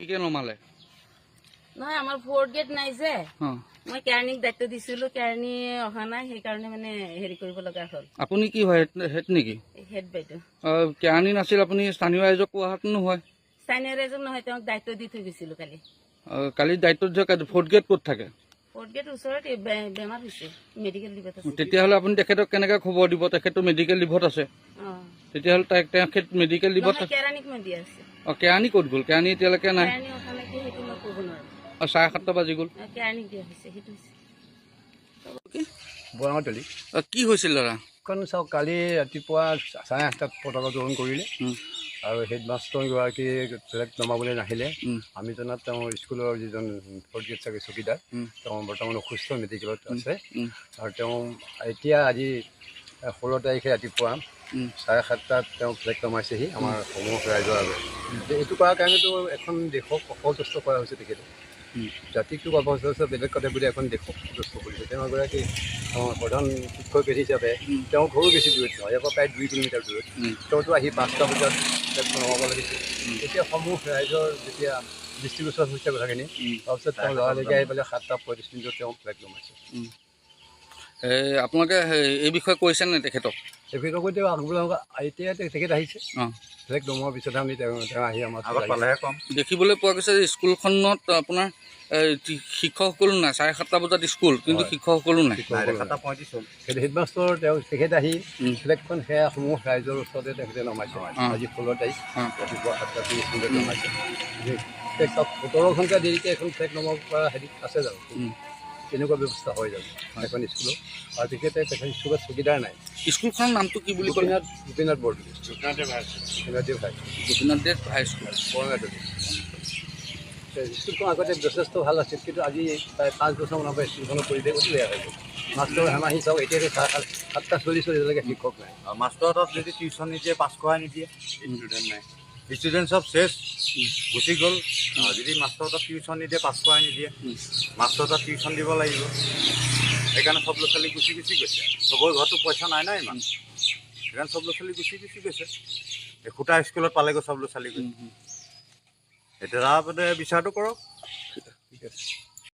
কি নমালে নহয় আমাৰ ফ'ৰ্থ গেট নাই যে মই কেৰাণীক দায়িত্ব দিছিলো কেৰাণী অহা নাই সেইকাৰণে মানে হেৰি কৰিব লগা হ'ল আপুনি কি হয় হেড নেকি হেড বাইদেউ কেৰাণী নাছিল আপুনি স্থানীয় ৰাইজক কোৱাহাত নহয় স্থানীয় ৰাইজক নহয় তেওঁক দায়িত্ব দি থৈ গৈছিলো কালি দায়িত্ব ফ'ৰ্থ গেট ক'ত থাকে ফ'ৰ্থ গেট ওচৰতে বেমাৰ হৈছে মেডিকেল লিভত আছে তেতিয়াহ'লে আপুনি তেখেতক কেনেকৈ খবৰ দিব তেখেতটো মেডিকেল লিভত আছে তেতিয়াহ'লে তেখেত মেডিকেল লিভত কেৰাণীক মই দিয়া আছে কেৰাণী ক'ত গ'ল কেৰাণী এতিয়ালৈকে নাই কেৰাণী অহা নাই সেইটো মই ক'ব নোৱাৰো 7:30 বাজি গ'ল কেৰাণীক দিয়া হৈছে সেইটো বৰঙাতলি কি হৈছিল দাদা কাৰণ চাওক কালি ৰাতিপুৱা 8:30 পতাকা উত্তোলন কৰিলে আৰু হেডমাষ্টাৰগৰাকী ফ্লেগ নমাবলৈ নাহিলে আমি জনাত তেওঁৰ স্কুলৰ যিজন ফ'ৰ্থ গেট চাগে চকীদাৰ তেওঁ বৰ্তমান অসুস্থ মেডিকেলত আছে আৰু তেওঁ এতিয়া আজি 16 তাৰিখে ৰাতিপুৱা 7:30 তেওঁ ফ্লেগ নমাইছেহি আমাৰ সমূহ ৰাইজৰ আগত এইটো কৰাৰ কাৰণেতো এখন দেশক অসন্তুষ্ট কৰা হৈছে তেখেতে জাতিটোক অৱস্থা বেলেগ কথা বুলি এখন দেশক সন্তুষ্ট কৰিছে তেওঁ এগৰাকী প্ৰধান শিক্ষক হিচাপে তেওঁ ঘৰো বেছি দূৰত নহয় ইয়াৰ পৰা প্ৰায় 2 কিলোমিটাৰ দূৰত তেওঁতো আহি 5টা বজাত নমাব লাগিছিল এতিয়া সমূহ ৰাইজৰ যেতিয়া দৃষ্টিগোচৰ হৈছে কথাখিনি তাৰপিছত তেওঁ লৰালৰিকে আহি পেলাই 7:35 তেওঁ ফ্লেগ নমাইছে আপোনালোকে এই বিষয়ে কৈছে নে তেখেতক এই বিষয়ে তেওঁ আগবঢ়াব এতিয়া তেখেত আহিছে ফ্লেগ নমোৱাৰ পিছতহে আমি তেওঁ আহি আমাৰ পালেহে কম দেখিবলৈ পোৱা গৈছে যে স্কুলখনত আপোনাৰ শিক্ষকসকলো নাই 7:30 বজাত স্কুল কিন্তু শিক্ষকসকলো নাই হেডমাষ্টাৰ তেওঁ তেখেত আহি ফ্লেগখন সেয়া সমূহ ৰাইজৰ ওচৰতে তেখেতে নমাইছে আজি 16 তাৰিখ ৰাতিপুৱা 7:30 নমাইছে 17 ঘণ্টা দেৰিকৈ এখন ফ্লেগ নমাব পৰা হেৰি আছে জানো তেনেকুৱা ব্যৱস্থা হৈ যাব এখন স্কুলত আৰু তেখেত স্কুলত চকীদাৰ নাই স্কুলখনৰ নামটো কি বুলি ক'লে গোপীনাথ বৰদলৈ গোপীনাথ দেৱ হাই স্কুল বৰঙাতলি স্কুলখন আগতে যথেষ্ট ভাল আছিল কিন্তু আজি প্ৰায় 5 বছৰমানৰ পৰা স্কুলখনৰ পৰিৱেশ অতি বেয়া হৈ গ'ল মাষ্টৰ হেমাহি চাওক এতিয়াতো 7:40 শিক্ষক নাই মাষ্টৰহঁতক যদি টিউশ্যন নিদিয়ে পাছ কৰাই নিদিয়ে ষ্টুডেণ্ট নাই ষ্টুডেণ্ট চব শেষ গুচি গ'ল যদি মাষ্টৰহঁতক টিউশ্যন নিদিয়ে পাছ কৰাই নিদিয়ে মাষ্টৰহঁতক টিউশ্যন দিব লাগিব সেইকাৰণে চব ল'ৰা ছোৱালী গুচি গৈছে চবৰে ঘৰতো পইচা নাই না ইমান সেইকাৰণে চব ল'ৰা ছোৱালী গুচি গৈছে এই খুটা স্কুলত পালেগৈ চব ল'ৰা ছোৱালী গৈ এতিয়া তাৰ বিচাৰটো কৰক ঠিক আছে